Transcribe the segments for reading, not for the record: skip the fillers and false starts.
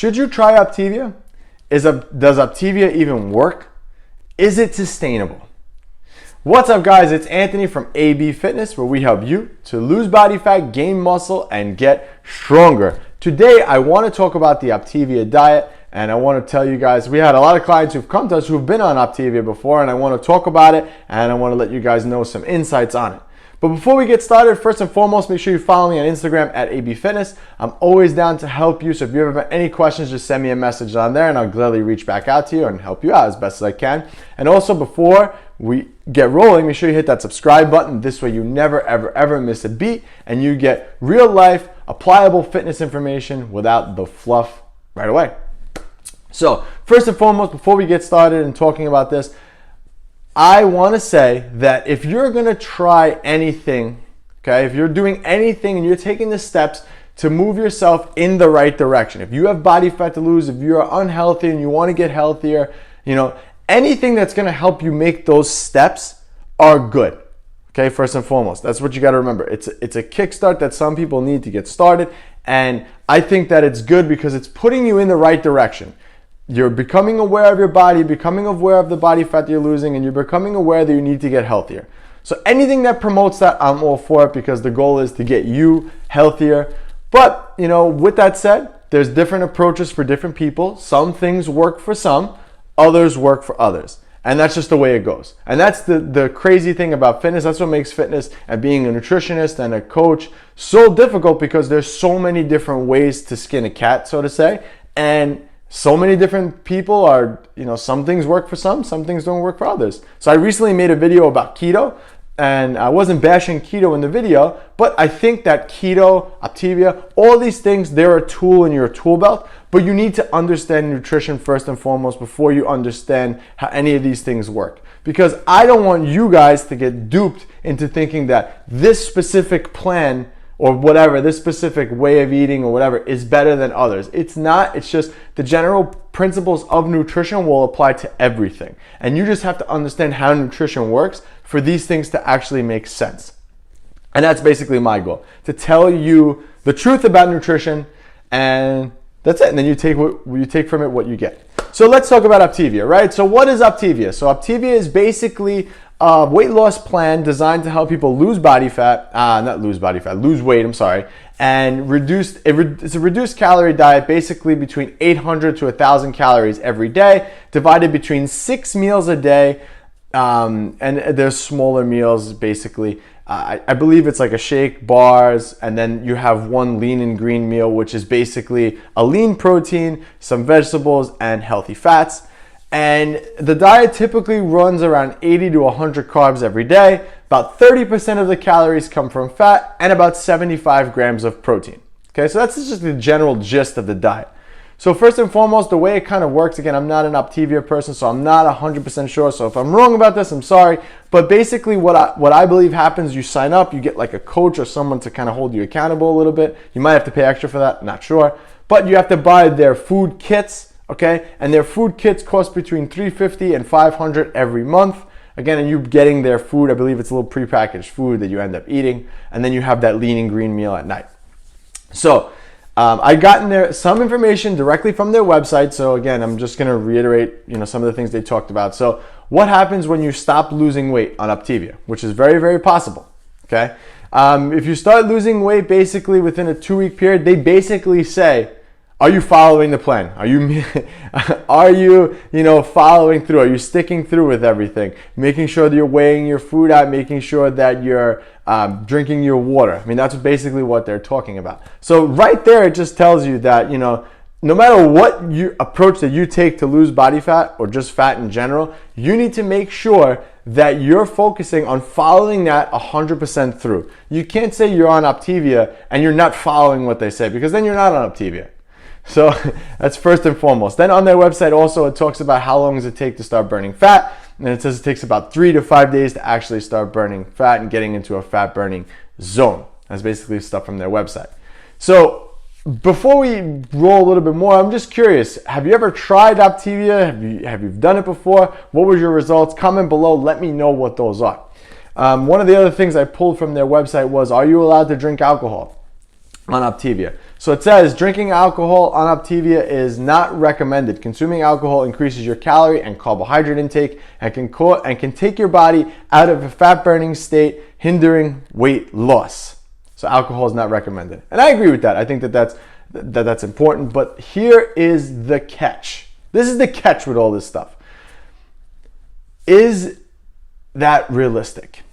Should you try Optavia? Does Optavia even work? Is it sustainable? What's up, guys? It's Anthony from AB Fitness, where we help you to lose body fat, gain muscle, and get stronger. Today, I want to talk about the Optavia diet, and I want to tell you guys, we had a lot of clients who've come to us who've been on Optavia before, and I want to talk about it, and I want to let you guys know some insights on it. But before we get started, first and foremost, make sure you follow me on Instagram at AB Fitness. I'm always down to help you, so if you ever have any questions, just send me a message on there, and I'll gladly reach back out to you and help you out as best as I can. And also, before we get rolling, make sure you hit that subscribe button. This way you never, ever miss a beat, and you get real life, applicable fitness information without the fluff right away. So first and foremost, before we get started and talking about this, I want to say that if you're going to try anything, okay, if you're doing anything and you're taking the steps to move yourself in the right direction, if you have body fat to lose, if you're unhealthy and you want to get healthier, anything that's going to help you make those steps are good. Okay, first and foremost, that's what you got to remember. It's a kickstart that some people need to get started, and I think that it's good because it's putting you in the right direction. You're becoming aware of your body, becoming aware of the body fat that you're losing, and you're becoming aware that you need to get healthier. So anything that promotes that, I'm all for it, because the goal is to get you healthier. But, with that said, there's different approaches for different people. Some things work for some, others work for others. And that's just the way it goes. And that's the crazy thing about fitness. That's what makes fitness and being a nutritionist and a coach so difficult, because there's so many different ways to skin a cat, so to say. And so many different people are, some things work for some things don't work for others. So I recently made a video about keto, and I wasn't bashing keto in the video, but I think that keto, Optivia, all these things, they're a tool in your tool belt, but you need to understand nutrition first and foremost before you understand how any of these things work. Because I don't want you guys to get duped into thinking that this specific plan or whatever, this specific way of eating or whatever is better than others. It's not. It's just the general principles of nutrition will apply to everything. And you just have to understand how nutrition works for these things to actually make sense. And that's basically my goal, to tell you the truth about nutrition, and that's it. And then you take from it what you get. So let's talk about Optavia, right? So what is Optavia? So Optavia is basically a weight loss plan designed to help people lose weight, and it's a reduced calorie diet, basically between 800 to 1,000 calories every day, divided between 6 meals a day, and there's smaller meals, basically. I believe it's like a shake, bars, and then you have one lean and green meal, which is basically a lean protein, some vegetables, and healthy fats. And the diet typically runs around 80 to 100 carbs every day. About 30% of the calories come from fat, and about 75 grams of protein. Okay, so that's just the general gist of the diet. So first and foremost, the way it kind of works, again, I'm not an Optavia person, so I'm not 100% sure. So if I'm wrong about this, I'm sorry. But basically what I believe happens, you sign up, you get like a coach or someone to kind of hold you accountable a little bit. You might have to pay extra for that, not sure. But you have to buy their food kits, okay? And their food kits cost between $350 and $500 every month. Again, and you're getting their food, I believe it's a little prepackaged food that you end up eating. And then you have that lean and green meal at night. So I gotten some information directly from their website. So again, I'm just gonna reiterate, some of the things they talked about. So what happens when you stop losing weight on Optavia, which is very, very possible, okay? If you start losing weight basically within a 2-week period, they basically say, are you following the plan? Are you following through? Are you sticking through with everything? Making sure that you're weighing your food out, making sure that you're drinking your water. I mean, that's basically what they're talking about. So right there, it just tells you that, no matter what approach that you take to lose body fat or just fat in general, you need to make sure that you're focusing on following that 100% through. You can't say you're on Optavia and you're not following what they say, because then you're not on Optavia. So that's first and foremost. Then on their website also, it talks about how long does it take to start burning fat. And it says it takes about 3 to 5 days to actually start burning fat and getting into a fat burning zone. That's basically stuff from their website. So before we roll a little bit more, I'm just curious, have you ever tried Optavia? Have you done it before? What was your results? Comment below, let me know what those are. One of the other things I pulled from their website was, are you allowed to drink alcohol on Optavia? So it says drinking alcohol on Optavia is not recommended. Consuming alcohol increases your calorie and carbohydrate intake and can take your body out of a fat burning state, hindering weight loss. So alcohol is not recommended. And I agree with that. I think that's important. But here is the catch. This is the catch with all this stuff. Is that realistic?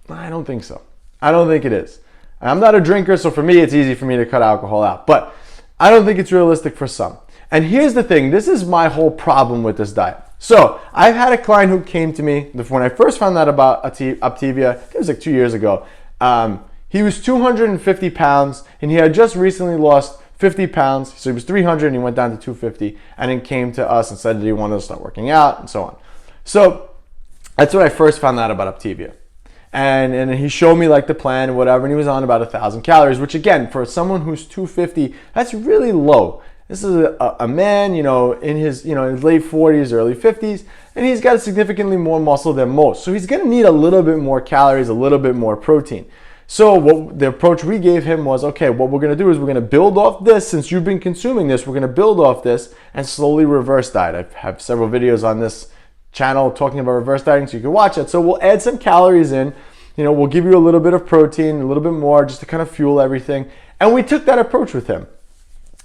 I don't think so. I don't think it is. I'm not a drinker, so for me, it's easy for me to cut alcohol out. But I don't think it's realistic for some. And here's the thing. This is my whole problem with this diet. So I've had a client who came to me when I first found out about Optavia. It was like 2 years ago. He was 250 pounds, and he had just recently lost 50 pounds. So he was 300, and he went down to 250, and then came to us and said that he wanted to start working out and so on. So that's when I first found out about Optavia. And he showed me like the plan and whatever, and he was on about 1,000 calories, which again, for someone who's 250, that's really low. This is a man, in his late 40s, early 50s, and he's got significantly more muscle than most. So he's going to need a little bit more calories, a little bit more protein. So the approach we gave him was, okay, what we're going to do is we're going to build off this. Since you've been consuming this, we're going to build off this and slowly reverse diet. I have several videos on this channel talking about reverse dieting, so you can watch it. So we'll add some calories in, we'll give you a little bit of protein, a little bit more, just to kind of fuel everything. And we took that approach with him.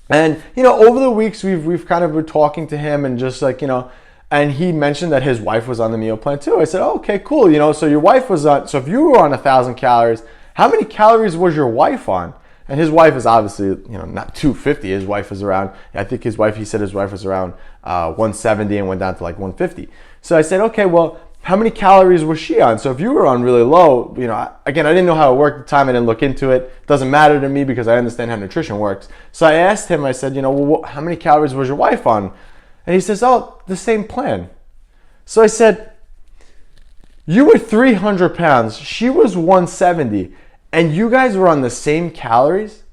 And over the weeks we've kind of been talking to him and just like, and he mentioned that his wife was on the meal plan too. I said, oh, okay, cool. So your wife was on, so if you were on 1,000 calories, how many calories was your wife on? And his wife is obviously, not 250. His wife is around, I think he said his wife was around 170 and went down to like 150. So I said, okay, well, how many calories was she on? So if you were on really low, again, I didn't know how it worked at the time. I didn't look into it. It doesn't matter to me because I understand how nutrition works. So I asked him, I said, well, how many calories was your wife on? And he says, oh, the same plan. So I said, you were 300 pounds. She was 170. And you guys were on the same calories?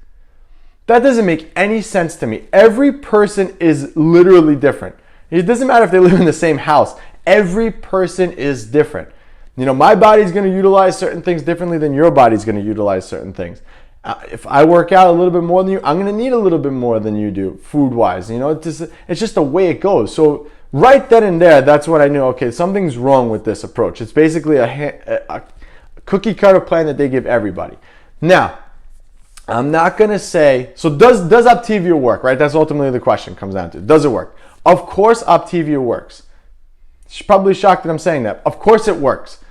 That doesn't make any sense to me. Every person is literally different. It doesn't matter if they live in the same house. Every person is different. My body's going to utilize certain things differently than your body's going to utilize certain things. If I work out a little bit more than you, I'm going to need a little bit more than you do food-wise. It's just the way it goes. So right then and there, that's when I knew, okay, something's wrong with this approach. It's basically a cookie cutter plan that they give everybody. Now, I'm not going to say, so does Optavia work, right? That's ultimately the question comes down to. Does it work? Of course Optavia works. She's probably shocked that I'm saying that. Of course it works.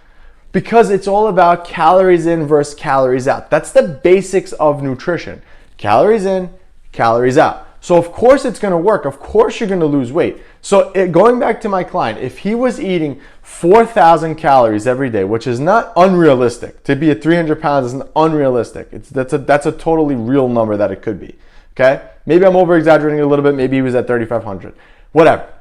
Because it's all about calories in versus calories out. That's the basics of nutrition. Calories in, calories out. So of course it's going to work. Of course you're going to lose weight. So going back to my client, if he was eating 4,000 calories every day, which is not unrealistic, to be at 300 pounds is unrealistic. That's a totally real number that it could be. Okay? Maybe I'm over exaggerating a little bit. Maybe he was at 3,500. Whatever.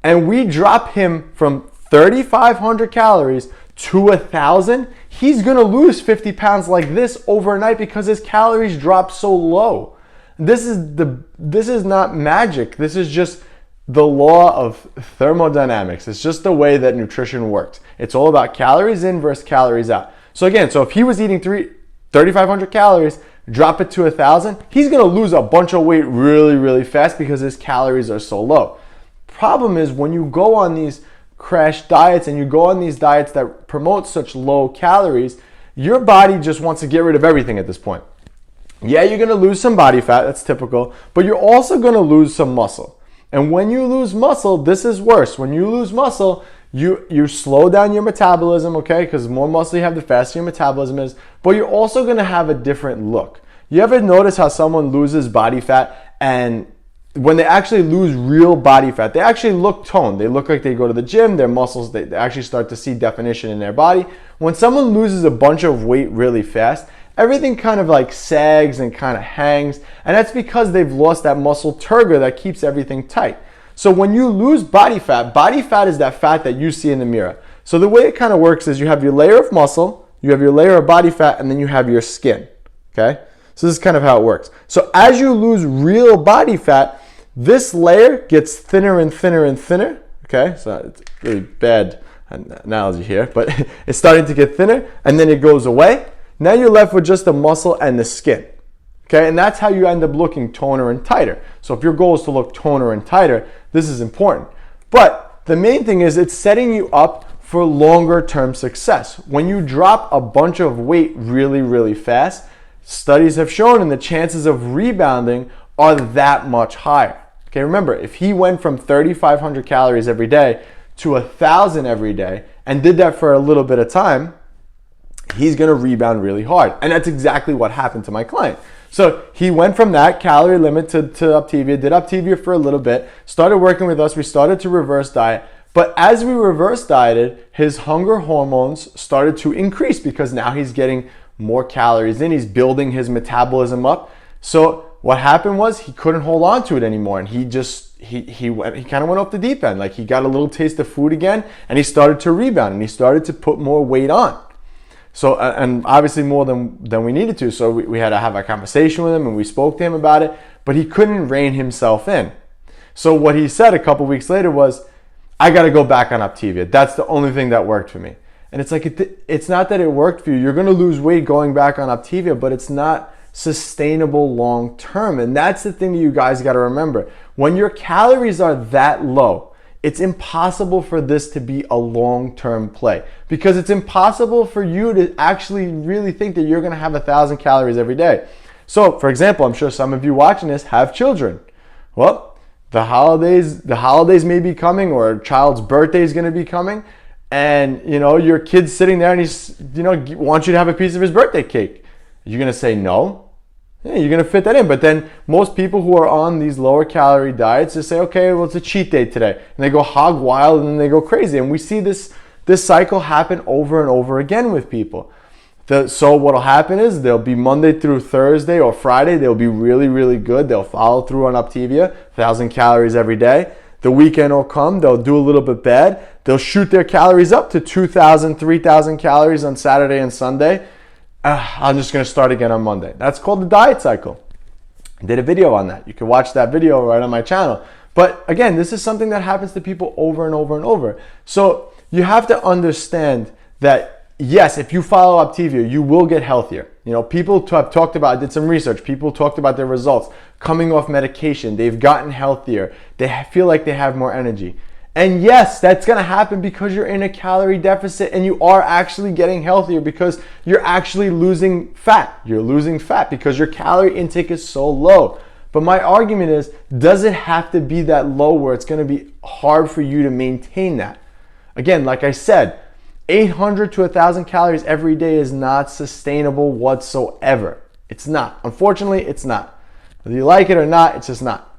And we drop him from 3,500 calories to 1,000, he's going to lose 50 pounds like this overnight because his calories drop so low. This is not magic. This is just the law of thermodynamics. It's just the way that nutrition works. It's all about calories in versus calories out. So again, if he was eating 3,500 calories, drop it to 1,000, he's going to lose a bunch of weight really, really fast because his calories are so low. Problem is when you go on these crash diets and you go on these diets that promote such low calories, your body just wants to get rid of everything at this point. Yeah, you're going to lose some body fat, that's typical, but you're also going to lose some muscle. And when you lose muscle, this is worse. When you lose muscle, you slow down your metabolism, okay? Because the more muscle you have, the faster your metabolism is, but you're also going to have a different look. You ever notice how someone loses body fat and when they actually lose real body fat, they actually look toned. They look like they go to the gym, their muscles, they actually start to see definition in their body. When someone loses a bunch of weight really fast, everything kind of like sags and kind of hangs, and that's because they've lost that muscle turgor that keeps everything tight. So when you lose body fat is that fat that you see in the mirror. So the way it kind of works is you have your layer of muscle, you have your layer of body fat, and then you have your skin, okay? So this is kind of how it works. So as you lose real body fat, this layer gets thinner and thinner and thinner, okay? So it's a really bad analogy here, but it's starting to get thinner, and then it goes away. Now you're left with just the muscle and the skin, Okay, and that's how you end up looking toner and tighter. So if your goal is to look toner and tighter, this is important. But the main thing is it's setting you up for longer term success. When you drop a bunch of weight really, really fast, studies have shown and the chances of rebounding are that much higher. Okay, remember, if he went from 3,500 calories every day to 1,000 every day and did that for a little bit of time, he's gonna rebound really hard. And that's exactly what happened to my client. So he went from that calorie limit to Optavia, did Optavia for a little bit, started working with us, we started to reverse diet. But as we reverse dieted, his hunger hormones started to increase because now he's getting more calories in, he's building his metabolism up. So what happened was he couldn't hold on to it anymore, and he kind of went off the deep end. Like, he got a little taste of food again, and he started to rebound, and he started to put more weight on. So, and obviously more than we needed to. So we had to have a conversation with him, and we spoke to him about it, but he couldn't rein himself in. So what he said a couple weeks later was, I got to go back on Optivia. That's the only thing that worked for me. And it's like, it's not that it worked for you. You're going to lose weight going back on Optivia, but it's not sustainable long term. And that's the thing that you guys got to remember. When your calories are that low, it's impossible for this to be a long-term play, because it's impossible for you to actually really think that you're going to have 1,000 calories every day. So, for example, I'm sure some of you watching this have children. Well, the holidays may be coming, or a child's birthday is going to be coming, and your kid's sitting there and he's wants you to have a piece of his birthday cake. You're going to say no? Yeah, you're going to fit that in. But then most people who are on these lower calorie diets just say, okay, well, it's a cheat day today. And they go hog wild and then they go crazy. And we see this cycle happen over and over again with people. So what will happen is they'll be Monday through Thursday or Friday. They'll be really, really good. They'll follow through on Optavia, 1,000 calories every day. The weekend will come. They'll do a little bit bad. They'll shoot their calories up to 2,000, 3,000 calories on Saturday and Sunday. I'm just going to start again on Monday. That's called the diet cycle. I did a video on that. You can watch that video right on my channel. But again, this is something that happens to people over and over and over. So you have to understand that, yes, if you follow Optavia, you will get healthier. People have talked about, I did some research, people talked about their results coming off medication. They've gotten healthier. They feel like they have more energy. And yes, that's going to happen because you're in a calorie deficit and you are actually getting healthier because you're actually losing fat. You're losing fat because your calorie intake is so low. But my argument is, does it have to be that low where it's going to be hard for you to maintain that? Again, like I said, 800 to 1,000 calories every day is not sustainable whatsoever. It's not. Unfortunately, it's not. Whether you like it or not, it's just not.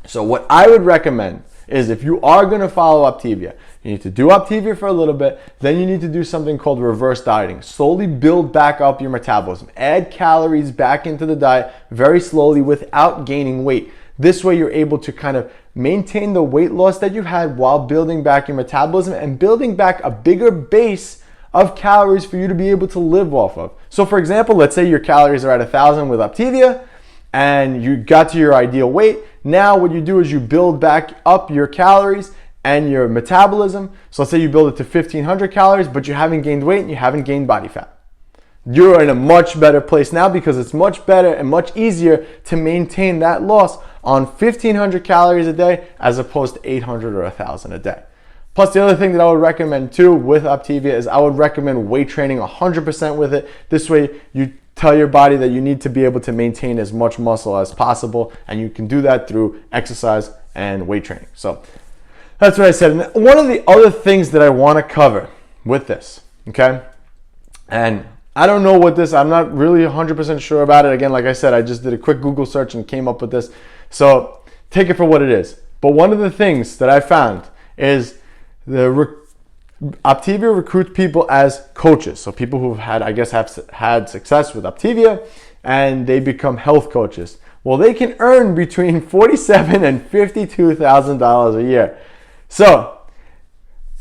So what I would recommend is, if you are going to follow Optavia, you need to do Optavia for a little bit, then you need to do something called reverse dieting. Slowly build back up your metabolism. Add calories back into the diet very slowly without gaining weight. This way you're able to kind of maintain the weight loss that you had while building back your metabolism and building back a bigger base of calories for you to be able to live off of. So for example, let's say your calories are at 1,000 with Optavia and you got to your ideal weight. Now what you do is you build back up your calories and your metabolism. So let's say you build it to 1,500 calories, but you haven't gained weight and you haven't gained body fat. You're in a much better place now because it's much better and much easier to maintain that loss on 1,500 calories a day as opposed to 800 or 1,000 a day. Plus, the other thing that I would recommend too with Optavia is I would recommend weight training 100% with it. This way you tell your body that you need to be able to maintain as much muscle as possible, and you can do that through exercise and weight training. So that's what I said. And one of the other things that I want to cover with this, okay, and I don't know what this, I'm not really 100% sure about it. Again, like I said, I just did a quick Google search and came up with this. So take it for what it is. But one of the things that I found is Optavia recruits people as coaches. So people who've had, have had success with Optavia and they become health coaches. Well, they can earn between $47,000 and $52,000 a year. So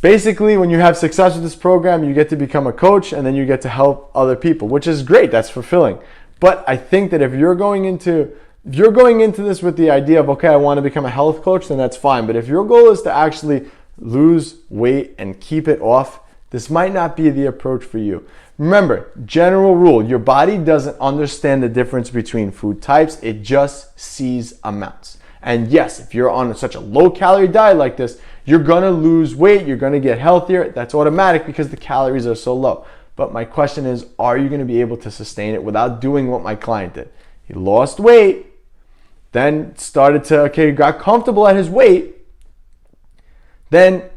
basically, when you have success with this program, you get to become a coach and then you get to help other people, which is great. That's fulfilling. But I think that if you're going into this with the idea of, okay, I want to become a health coach, then that's fine. But if your goal is to actually lose weight and keep it off, this might not be the approach for you. Remember, general rule, your body doesn't understand the difference between food types. It just sees amounts. And yes, if you're on such a low calorie diet like this, you're gonna lose weight, you're gonna get healthier. That's automatic because the calories are so low. But my question is, are you gonna be able to sustain it without doing what my client did? He lost weight, then got comfortable at his weight, then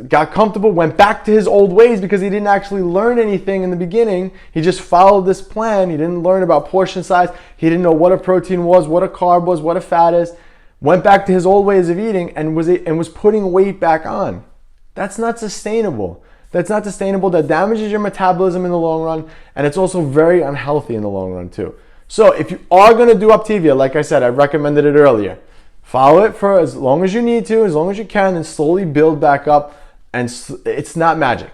got comfortable, went back to his old ways because he didn't actually learn anything in the beginning. He just followed this plan. He didn't learn about portion size. He didn't know what a protein was, what a carb was, what a fat is. Went back to his old ways of eating and was putting weight back on. That's not sustainable. That's not sustainable. That damages your metabolism in the long run, and it's also very unhealthy in the long run too. So if you are going to do Optavia, like I said, I recommended it earlier. Follow it for as long as you need to, as long as you can, and slowly build back up. And it's not magic.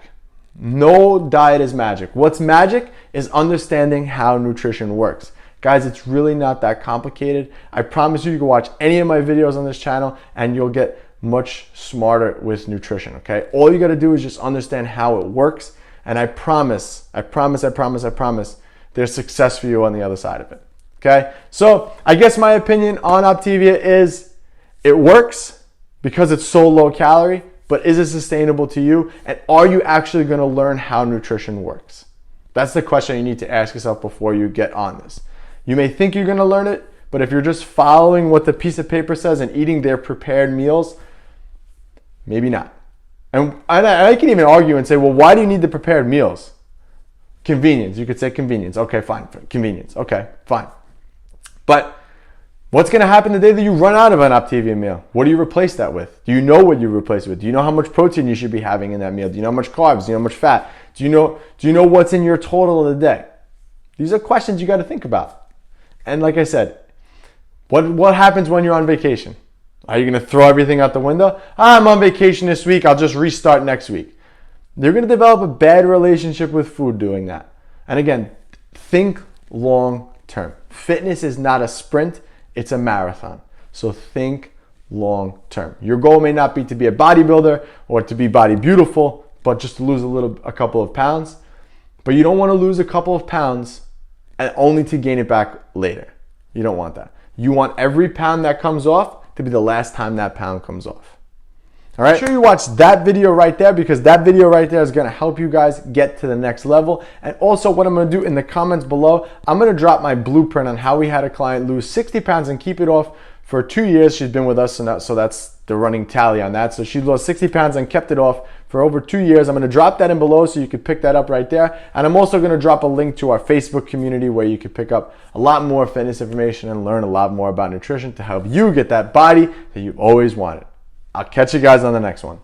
No diet is magic. What's magic is understanding how nutrition works. Guys, it's really not that complicated. I promise you can watch any of my videos on this channel and you'll get much smarter with nutrition, okay? All you gotta do is just understand how it works, and I promise, there's success for you on the other side of it. Okay, so I guess my opinion on Optavia is it works because it's so low calorie, but is it sustainable to you? And are you actually going to learn how nutrition works? That's the question you need to ask yourself before you get on this. You may think you're going to learn it, but if you're just following what the piece of paper says and eating their prepared meals, maybe not. And I can even argue and say, well, why do you need the prepared meals? Convenience. You could say convenience. Okay, fine. Convenience. Okay, fine. But what's going to happen the day that you run out of an Optavia meal? What do you replace that with? Do you know what you replace it with? Do you know how much protein you should be having in that meal? Do you know how much carbs? Do you know how much fat? Do you know what's in your total of the day? These are questions you got to think about. And like I said, what happens when you're on vacation? Are you going to throw everything out the window? I'm on vacation this week. I'll just restart next week. You're going to develop a bad relationship with food doing that. And again, think long term. Fitness is not a sprint, it's a marathon. So think long term. Your goal may not be to be a bodybuilder or to be body beautiful, but just to lose a couple of pounds. But you don't want to lose a couple of pounds and only to gain it back later. You don't want that. You want every pound that comes off to be the last time that pound comes off. All right, make sure you watch that video right there, because that video right there is going to help you guys get to the next level. And also what I'm going to do in the comments below, I'm going to drop my blueprint on how we had a client lose 60 pounds and keep it off for 2 years. She's been with us, so that's the running tally on that. So she lost 60 pounds and kept it off for over 2 years. I'm going to drop that in below so you can pick that up right there. And I'm also going to drop a link to our Facebook community where you can pick up a lot more fitness information and learn a lot more about nutrition to help you get that body that you've always wanted. I'll catch you guys on the next one.